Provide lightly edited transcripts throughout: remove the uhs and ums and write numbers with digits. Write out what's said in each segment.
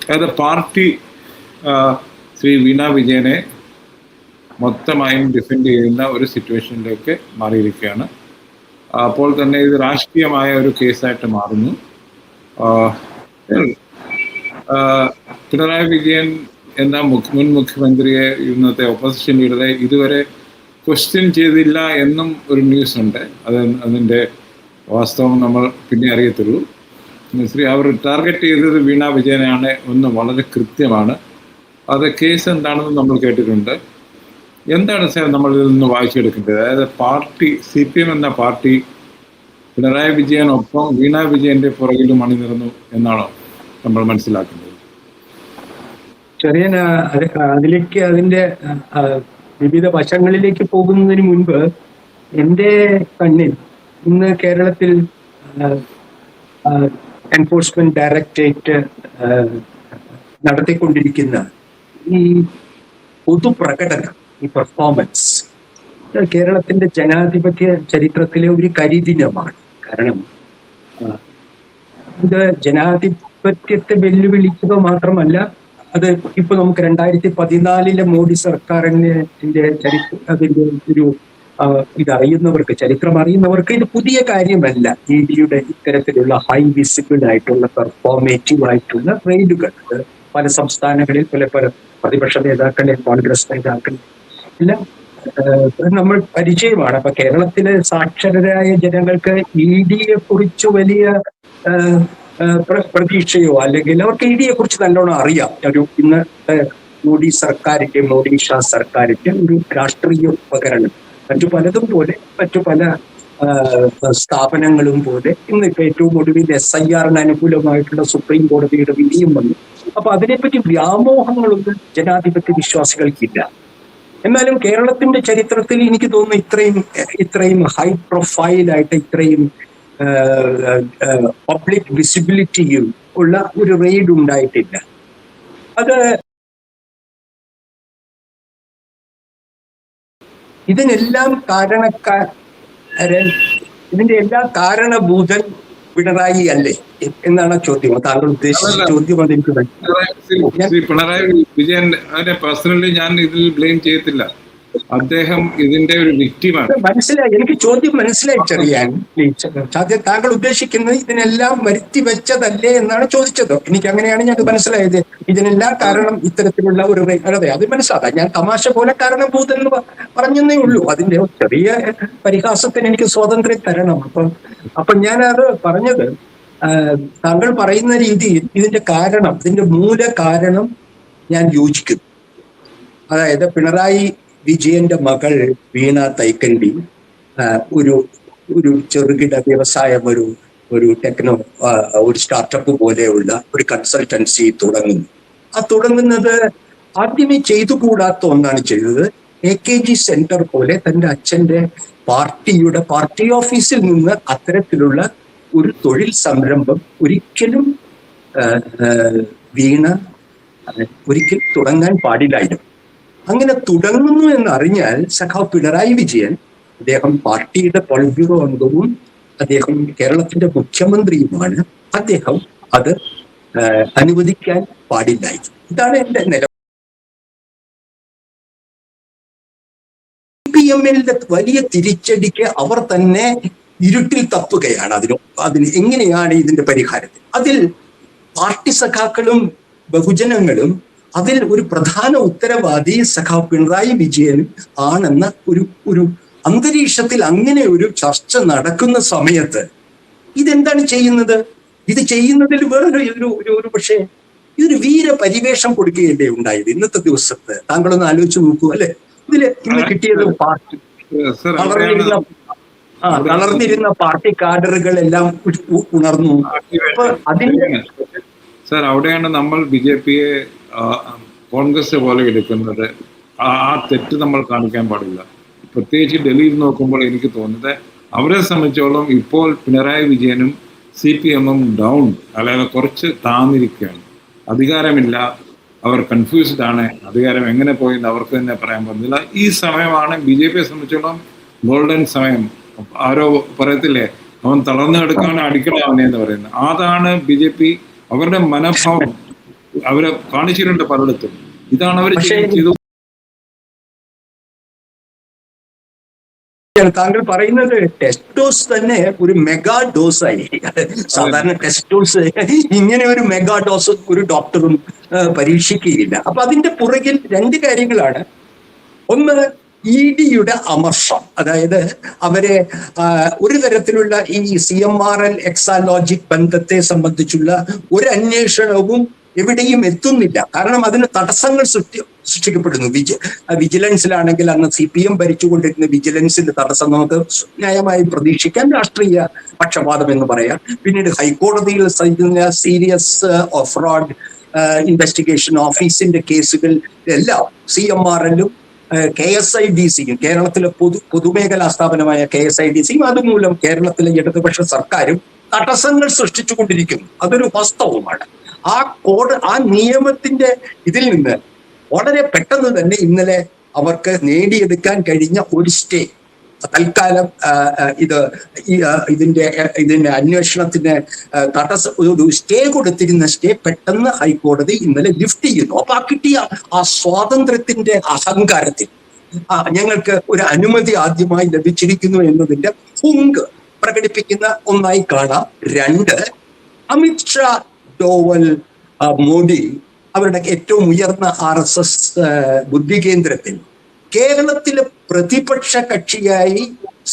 അതായത് പാർട്ടി ശ്രീ വീണ വിജയനെ മൊത്തമായും ഡിഫെൻഡ് ചെയ്യുന്ന ഒരു സിറ്റുവേഷനിലേക്ക് മാറിയിരിക്കുകയാണ്. അപ്പോൾ തന്നെ ഇത് രാഷ്ട്രീയമായ ഒരു കേസായിട്ട് മാറുന്നു. പിണറായി വിജയൻ എന്ന മുൻ മുഖ്യമന്ത്രിയെ, ഇന്നത്തെ ഓപ്പോസിഷൻ ലീഡറെ ഇതുവരെ ക്വസ്റ്റ്യൻ ചെയ്തില്ല എന്നും ഒരു ന്യൂസ് ഉണ്ട്. അതിൻ്റെ വാസ്തവം നമ്മൾ പിന്നെ അറിയത്തുള്ളൂ. അവർ ടാർഗറ്റ് ചെയ്തത് വീണ വിജയനാണ് എന്ന് വളരെ കൃത്യമാണ്. അത് കേസ് എന്താണെന്ന് നമ്മൾ കേട്ടിട്ടുണ്ട്. എന്താണ് സാർ നമ്മൾ ഇതിൽ നിന്ന് വായിച്ചെടുക്കേണ്ടത്? അതായത് പാർട്ടി CPM എന്ന പാർട്ടി പിണറായി വിജയനൊപ്പം വീണ വിജയന്റെ പുറകിലും അണിനിരന്നു എന്നാണോ നമ്മൾ മനസ്സിലാക്കുന്നത്? ചെറിയ അതിലേക്ക്, അതിന്റെ വിവിധ വശങ്ങളിലേക്ക് പോകുന്നതിന് മുൻപ് എൻ്റെ കണ്ണിൽ ഇന്ന് കേരളത്തിൽ എൻഫോഴ്സ്മെന്റ് ഡയറക്ടറേറ്റ് നടത്തിക്കൊണ്ടിരിക്കുന്ന ഈ പൊതുപ്രകടനം, ഈ പെർഫോമൻസ് കേരളത്തിന്റെ ജനാധിപത്യ ചരിത്രത്തിലെ ഒരു കരിദിനമാണ്. കാരണം ഇത് ജനാധിപത്യത്തെ വെല്ലുവിളിക്കുക മാത്രമല്ല, അത് ഇപ്പൊ നമുക്ക് 2014 മോഡി സർക്കാരിന്റെ ചരിത്രം, അതിന്റെ ഒരു ഇതറിയുന്നവർക്ക്, ചരിത്രം അറിയുന്നവർക്ക് ഇത് പുതിയ കാര്യമല്ല. EDയുടെ ഇത്തരത്തിലുള്ള ഹൈ വിസിബിൾ ആയിട്ടുള്ള പെർഫോമേറ്റീവ് ആയിട്ടുള്ള റെയ്ഡുകൾ പല സംസ്ഥാനങ്ങളിൽ പല പ്രതിപക്ഷ നേതാക്കളെ, കോൺഗ്രസ് നേതാക്കളെ എല്ലാം നമ്മൾ പരിചയമാണ്. അപ്പൊ കേരളത്തിലെ സാക്ഷരരായ ജനങ്ങൾക്ക് EDയെ കുറിച്ച് വലിയ പ്രതീക്ഷയോ അല്ലെങ്കിൽ അവർക്ക് EDയെ കുറിച്ച് നല്ലോണം അറിയാം. ഒരു ഇന്നത്തെ മോഡി ഷാ സർക്കാരിന്റെ ഒരു രാഷ്ട്രീയ ഉപകരണം മറ്റു പലതും പോലെ, മറ്റു പല സ്ഥാപനങ്ങളും പോലെ ഇന്നിപ്പോ ഏറ്റവും ഒടുവിൽ SIRന് അനുകൂലമായിട്ടുള്ള സുപ്രീം കോടതിയുടെ വിധിയും വന്നു. അപ്പൊ അതിനെപ്പറ്റി വ്യാമോഹങ്ങളൊന്നും ജനാധിപത്യ വിശ്വാസികൾക്കില്ല. എന്നാലും കേരളത്തിന്റെ ചരിത്രത്തിൽ എനിക്ക് തോന്നുന്നു ഇത്രയും ഹൈ പ്രൊഫൈലായിട്ട്, ഇത്രയും പബ്ലിക് വിസിബിലിറ്റിയും ഉള്ള ഒരു റെയ്ഡ് ഉണ്ടായിട്ടില്ല. അത് ഇതിനെല്ലാം ഇതിന്റെ എല്ലാ കാരണഭൂതൻ പിണറായി അല്ലേ എന്നാണ് ചോദ്യം. താങ്കൾ ഉദ്ദേശിച്ച ചോദ്യം അതെനിക്ക് പിണറായി വിജയൻ പേഴ്സണലി ഞാൻ ഇതിൽ ബ്ലെയിം ചെയ്യത്തില്ല. അദ്ദേഹം ഇതിന്റെ ഒരു വിക്ടിമാണ്. മനസ്സിലായി, എനിക്ക് ചോദ്യം മനസ്സിലായി. ചെറിയാൻ താങ്കൾ ഉദ്ദേശിക്കുന്നത് ഇതിനെല്ലാം വരുത്തി വെച്ചതല്ലേ എന്നാണ് ചോദിച്ചത്. എനിക്ക് അങ്ങനെയാണ് ഞാൻ മനസ്സിലായത്. ഇതിനെല്ലാം കാരണം ഇത്തരത്തിലുള്ള ഒരു അതെ, അത് മനസ്സിലാക്കാം. ഞാൻ തമാശ പോലെ കാരണഭൂതൻ എന്ന് പറഞ്ഞതേ ഉള്ളൂ. അതിന്റെ ചെറിയ പരിഹാസത്തിന് എനിക്ക് സ്വാതന്ത്ര്യം തരണം. അപ്പൊ ഞാനത് പറഞ്ഞത്, താങ്കൾ പറയുന്ന രീതിയിൽ ഇതിന്റെ മൂല കാരണം ഞാൻ യോജിക്കുന്നു. അതായത് പിണറായി വിജയന്റെ മകൾ വീണ തൈക്കണ്ടി ഒരു ചെറുകിട വ്യവസായം, ഒരു സ്റ്റാർട്ടപ്പ് പോലെയുള്ള ഒരു കൺസൾട്ടൻസി തുടങ്ങുന്നത് ആദ്യമേ ചെയ്തുകൂടാത്ത ഒന്നാണ് ചെയ്തത്. AKG സെന്റർ പോലെ തന്റെ അച്ഛന്റെ പാർട്ടി ഓഫീസിൽ നിന്ന് അത്തരത്തിലുള്ള ഒരു തൊഴിൽ സംരംഭം ഒരിക്കലും വീണ തുടങ്ങാൻ പാടില്ലായിരുന്നു. അങ്ങനെ തുടങ്ങുന്നു എന്നറിഞ്ഞാൽ സഖാവ് പിണറായി വിജയൻ, അദ്ദേഹം പാർട്ടിയുടെ പോളിറ്റ് ബ്യൂറോ അംഗവും അദ്ദേഹം കേരളത്തിന്റെ മുഖ്യമന്ത്രിയുമാണ്, അദ്ദേഹം അത് അനുവദിക്കാൻ പാടില്ലായിരുന്നു. ഇതാണ് എന്റെ നിലപാട്. CPM-ന്റെ വലിയ തിരിച്ചടിക്ക് അവർ തന്നെ ഇരുട്ടിൽ തപ്പുകയാണ്. അതിന് എങ്ങനെയാണ് ഇതിന്റെ പരിഹാരത്തിൽ? അതിൽ പാർട്ടി സഖാക്കളും ബഹുജനങ്ങളും അതിൽ ഒരു പ്രധാന ഉത്തരവാദി സഖാവ് പിണറായി വിജയൻ ആണെന്ന ഒരു അന്തരീക്ഷത്തിൽ അങ്ങനെ ഒരു ചർച്ച നടക്കുന്ന സമയത്ത് ഇതെന്താണ് ചെയ്യുന്നത്? ഇത് ചെയ്യുന്നതിൽ വേറൊരു പക്ഷേ ഇതൊരു വീരപരിവേഷം കൊടുക്കുകയല്ലേ ഉണ്ടായത് ഇന്നത്തെ ദിവസത്ത്. താങ്കളൊന്ന് ആലോചിച്ച് നോക്കൂ അല്ലെ. ഇതില് ഇന്ന് കിട്ടിയത് പാർട്ടി തളർന്നിരുന്ന പാർട്ടി കാഡറുകളെല്ലാം ഉണർന്നു. അപ്പൊ അതിന്റെ സാർ, അവിടെയാണ് നമ്മൾ BJP-യെ കോൺഗ്രസ് പോലെ എടുക്കുന്നത്. ആ തെറ്റ് നമ്മൾ കാണിക്കാൻ പാടില്ല. പ്രത്യേകിച്ച് ഡൽഹിയിൽ നോക്കുമ്പോൾ എനിക്ക് തോന്നുന്നത് അവരെ സംബന്ധിച്ചോളം ഇപ്പോൾ പിണറായി വിജയനും CPM-ഉം ഡൗൺ, അല്ലാതെ കുറച്ച് താന്നിരിക്കുകയാണ്. അധികാരമില്ല, അവർ കൺഫ്യൂസ്ഡ് ആണ്. അധികാരം എങ്ങനെ പോയെന്ന് അവർക്ക് തന്നെ പറയാൻ പറ്റുന്നില്ല. ഈ സമയമാണ് BJP-യെ സംബന്ധിച്ചോളം ഗോൾഡൻ സമയം. ആരോ പറയത്തില്ലേ, അവൻ തളർന്നു കിടക്കാണ്, അടിക്കണം അവനെ എന്ന് പറയുന്നത്. അതാണ് BJP അവരുടെ മനോഭാവം. അവരെ കാണിച്ചിട്ടുണ്ട് പലയിടത്തും. ഇതാണ് അവർ ചെയ്തു. താങ്കൾ പറയുന്നത് ടെസ്റ്റ് ഡോസ് തന്നെ ഒരു മെഗാ ഡോസായി. സാധാരണ ടെസ്റ്റ് ഡോസ് ഇങ്ങനെ ഒരു മെഗാ ഡോസ് ഒരു ഡോക്ടറും പരീക്ഷിക്കുകയില്ല. അപ്പൊ അതിന്റെ പുറകിൽ രണ്ട് കാര്യങ്ങളാണ്. ഒന്ന്, EDയുടെ അമർഷം, അതായത് അവരെ ഒരു തരത്തിലുള്ള ഈ CMRL എക്സാലോജിക് ബന്ധത്തെ സംബന്ധിച്ചുള്ള ഒരു അന്വേഷണവും എവിടെയും എത്തുന്നില്ല. കാരണം അതിന് തടസ്സങ്ങൾ സൃഷ്ടിക്കപ്പെടുന്നു. വിജിലൻസിലാണെങ്കിൽ അന്ന് CPM ഭരിച്ചുകൊണ്ടിരുന്ന വിജിലൻസിന്റെ തടസ്സം നമുക്ക് ന്യായമായി പ്രതീക്ഷിക്കാം, രാഷ്ട്രീയ പക്ഷപാതം എന്ന് പറയാം. പിന്നീട് ഹൈക്കോടതിയിൽ സീരിയസ് ഫ്രോഡ് ഇൻവെസ്റ്റിഗേഷൻ ഓഫീസിന്റെ കേസുകൾ എല്ലാം CMRL-ഉം KSIDCയും, കേരളത്തിലെ പൊതുമേഖലാ സ്ഥാപനമായ KSIDCയും അതുമൂലം കേരളത്തിലെ ഇടതുപക്ഷ സർക്കാരും തടസ്സങ്ങൾ സൃഷ്ടിച്ചുകൊണ്ടിരിക്കുന്നു. അതൊരു വാസ്തവമാണ്. ആ നിയമത്തിന്റെ ഇതിൽ നിന്ന് വളരെ പെട്ടെന്ന് തന്നെ ഇന്നലെ അവർക്ക് നേടിയെടുക്കാൻ കഴിഞ്ഞ ഒരു സ്റ്റേ, തൽക്കാലം ഇതിന്റെ അന്വേഷണത്തിന് ഒരു സ്റ്റേ കൊടുത്തിരുന്ന സ്റ്റേ പെട്ടെന്ന് ഹൈക്കോടതി ഇന്നലെ ലിഫ്റ്റ് ചെയ്യുന്നു. അപ്പൊ കിട്ടിയ ആ സ്വാതന്ത്ര്യത്തിന്റെ അഹങ്കാരത്തിൽ ഞങ്ങൾക്ക് ഒരു അനുമതി ആദ്യമായി ലഭിച്ചിരിക്കുന്നു എന്നതിന്റെ ഹുങ്ക് പ്രകടിപ്പിക്കുന്ന ഒന്നായി കാണാം. രണ്ട്, അമിത്ഷാ, ഡോവൽ, മോഡി അവരുടെ ഏറ്റവും ഉയർന്ന RSS ബുദ്ധി കേന്ദ്രത്തിൽ കേരളത്തിലെ പ്രതിപക്ഷ കക്ഷിയായി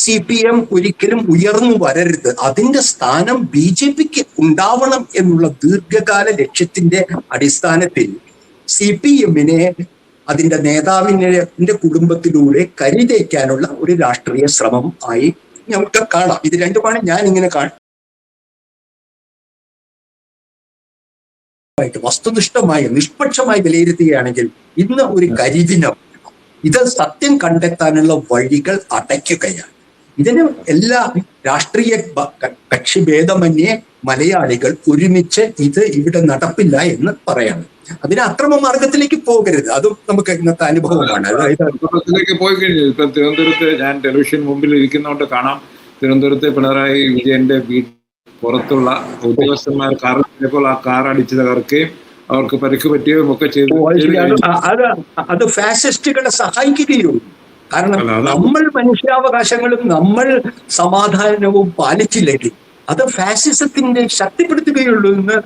CPM ഒരിക്കലും ഉയർന്നു വരരുത്, അതിന്റെ സ്ഥാനം BJPക്ക് ഉണ്ടാവണം എന്നുള്ള ദീർഘകാല ലക്ഷ്യത്തിന്റെ അടിസ്ഥാനത്തിൽ CPM-നെ അതിന്റെ നേതാവിന്റെ കുടുംബത്തിലൂടെ കരിതേക്കാനുള്ള ഒരു രാഷ്ട്രീയ ശ്രമം ആയി നമുക്ക് കാണാം. ഇത് രണ്ടുമാണ് ഞാൻ ഇങ്ങനെ വസ്തുനിഷ്ഠമായി നിഷ്പക്ഷമായി വിലയിരുത്തുകയാണെങ്കിൽ ഇന്ന് ഒരു കരിദിനം. ഇത് സത്യം കണ്ടെത്താനുള്ള വഴികൾ അടയ്ക്കുകയാണ്. ഇതിന് എല്ലാ രാഷ്ട്രീയ കക്ഷി ഭേദമന്യേ മലയാളികൾ ഒരുമിച്ച് ഇത് ഇവിടെ നടപ്പില്ല എന്ന് പറയണം. അതിന് അക്രമ മാർഗത്തിലേക്ക് പോകരുത്. അതും നമുക്ക് ഇന്നത്തെ അനുഭവമാണ്. അക്രമത്തിലേക്ക് പോയി കഴിഞ്ഞു. ഇപ്പൊ തിരുവനന്തപുരത്ത് ഞാൻ ടെലിവിഷൻ മുമ്പിൽ ഇരിക്കുന്നതുകൊണ്ട് കാണാം, തിരുവനന്തപുരത്ത് പിണറായി വിജയന്റെ പുറത്തുള്ള ഉദ്യോഗസ്ഥന്മാർ കാറിൽ ചിലപ്പോൾ ആ കാർ അടിച്ചു തകർക്കുകയും അവർക്ക് പരിക്ക് പറ്റുകയും ഒക്കെ ചെയ്തു. അത് ഫാസിസ്റ്റുകളെ സഹായിക്കുകയുള്ളൂ. കാരണം നമ്മൾ മനുഷ്യാവകാശങ്ങളും നമ്മൾ സമാധാനവും പാലിച്ചില്ലെങ്കിൽ അത് ഫാസിസത്തിന്റെ ശക്തിപ്പെടുത്തുകയുള്ളൂ എന്ന്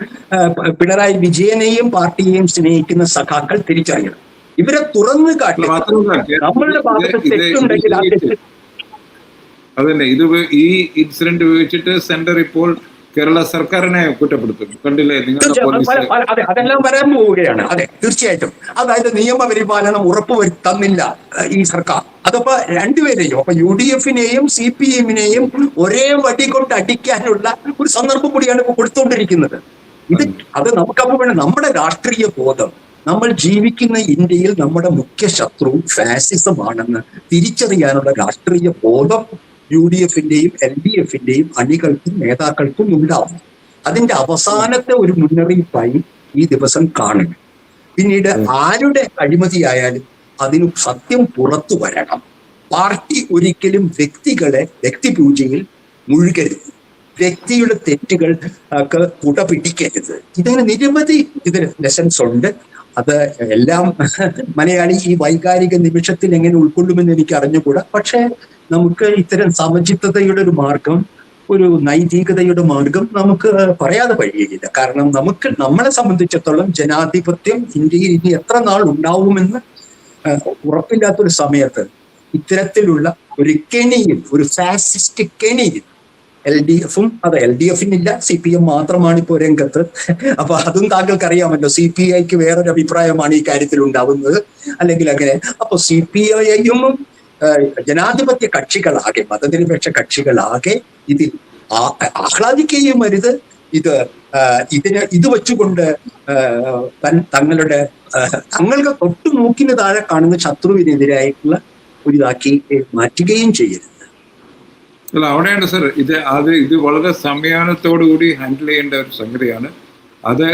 പിണറായി വിജയനെയും പാർട്ടിയെയും സ്നേഹിക്കുന്ന സഖാക്കൾ തിരിച്ചറിയണം. ഇവരെ തുറന്നു കാട്ടി നമ്മളുടെ ഭാഗത്ത് തെറ്റുണ്ടെങ്കിൽ ആ തെറ്റ്. അതന്നെ, ഈ ഇൻസിഡന്റ് ഉപയോഗിച്ചിട്ട് സെന്റർ ഇപ്പോൾ കേരള സർക്കാരിനെ കുറ്റപ്പെടുത്തും. കണ്ടില്ലേ അതെല്ലാം വരാൻ പോവുകയാണ്. അതെ, തീർച്ചയായിട്ടും. അതായത് നിയമപരിപാലനം ഉറപ്പുവരുത്തുന്നില്ല ഈ സർക്കാർ. അതപ്പോ രണ്ടുപേരെയും, അപ്പൊ UDF-നെയും CPM-നെയും ഒരേ വടി കൊണ്ട് അടിക്കാനുള്ള ഒരു സന്ദർഭം കൂടിയാണ് ഇപ്പൊ കൊടുത്തുകൊണ്ടിരിക്കുന്നത്. അത് നമുക്കപ്പോ വേണം നമ്മുടെ രാഷ്ട്രീയ ബോധം. നമ്മൾ ജീവിക്കുന്ന ഇന്ത്യയിൽ നമ്മുടെ മുഖ്യ ശത്രു ഫാസിസമാണെന്ന് തിരിച്ചറിയാനുള്ള രാഷ്ട്രീയ ബോധം UDF-ന്റെയും LDF-ന്റെയും അണികൾക്കും നേതാക്കൾക്കും ഉണ്ടാവും. അതിന്റെ അവസാനത്തെ ഒരു മുന്നറിയിപ്പായി ഈ ദിവസം കാണും. പിന്നീട് ആരുടെ അഴിമതിയായാലും അതിന് സത്യം പുറത്തു വരണം. പാർട്ടി ഒരിക്കലും വ്യക്തിപൂജയിൽ മുഴുകരുത്, വ്യക്തിയുടെ തെറ്റുകൾ കുട പിടിക്കരുത്. ഇതിന് നിരവധി ലെസൺസ് ഉണ്ട്. അത് എല്ലാം മലയാളി ഈ വൈകാരിക നിമിഷത്തിൽ എങ്ങനെ ഉൾക്കൊള്ളുമെന്ന് എനിക്ക് അറിഞ്ഞുകൂടാ. പക്ഷെ നമുക്ക് ഇത്തരം സമചിത്തതയുടെ ഒരു മാർഗം, ഒരു നൈതികതയുടെ മാർഗം നമുക്ക് പറയാതെ കഴിയുകയില്ല. കാരണം നമ്മളെ സംബന്ധിച്ചിടത്തോളം ജനാധിപത്യം ഇന്ത്യയിൽ ഇനി എത്ര നാൾ ഉണ്ടാവുമെന്ന് ഉറപ്പില്ലാത്തൊരു സമയത്ത് ഇത്തരത്തിലുള്ള ഒരു കെണിയിൽ, ഒരു ഫാസിസ്റ്റ് കെണിയിൽ LDF-നില്ല, CPM മാത്രമാണ് ഇപ്പോൾ രംഗത്ത്. അപ്പൊ അതും താങ്കൾക്ക് അറിയാമല്ലോ. CPIക്ക് വേറൊരു അഭിപ്രായമാണ് ഈ കാര്യത്തിൽ ഉണ്ടാവുന്നത്, അല്ലെങ്കിൽ അങ്ങനെ. അപ്പൊ CPI-യും ജനാധിപത്യ കക്ഷികളാകെ, മതനിരപേക്ഷ കക്ഷികളാകെ ഇതിൽ ആഹ്ലാദിക്കുകയും അരുത്. ഇത് വെച്ചുകൊണ്ട് തങ്ങൾക്ക് തൊട്ടു മൂക്കിന് താഴെ കാണുന്ന ശത്രുവിനെതിരായിട്ടുള്ള ഒരു ഇതാക്കി മാറ്റുകയും ചെയ്യരുത്. അല്ല, അവിടെയാണ് സർ ഇത് വളരെ സംയമനത്തോടുകൂടി ഹാൻഡിൽ ചെയ്യേണ്ട ഒരു സംഗതിയാണ്. അത്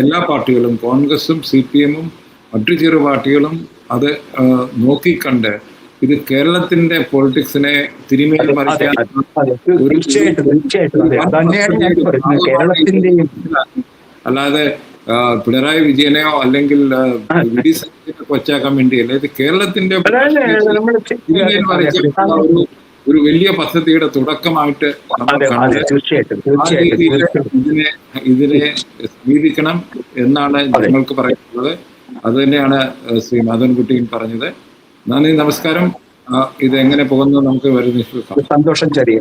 എല്ലാ പാർട്ടികളും, കോൺഗ്രസും CPM-ഉം മറ്റു ചെറു പാർട്ടികളും അത് നോക്കിക്കണ്ട് ഇത് കേരളത്തിന്റെ പൊളിറ്റിക്സിനെ തിരിമേൽ മറിക്കാൻ അല്ലാതെ പിണറായി വിജയനെയോ അല്ലെങ്കിൽ വി ഡി സതീശനെ കൊച്ചാക്കാൻ വേണ്ടിയല്ല. ഇത് കേരളത്തിന്റെ ഒരു വലിയ പദ്ധതിയുടെ തുടക്കമായിട്ട് നമ്മൾ ഇതിനെ സ്വീകരിക്കണം എന്നാണ് ഞങ്ങൾക്ക് പറയുന്നത്. അത് തന്നെയാണ് ശ്രീ മാധവൻകുട്ടിയും പറഞ്ഞത്. നന്ദി, നമസ്കാരം. ഇത് എങ്ങനെ പോകുന്നു നമുക്ക് വരുന്ന സന്തോഷം. ചെറിയ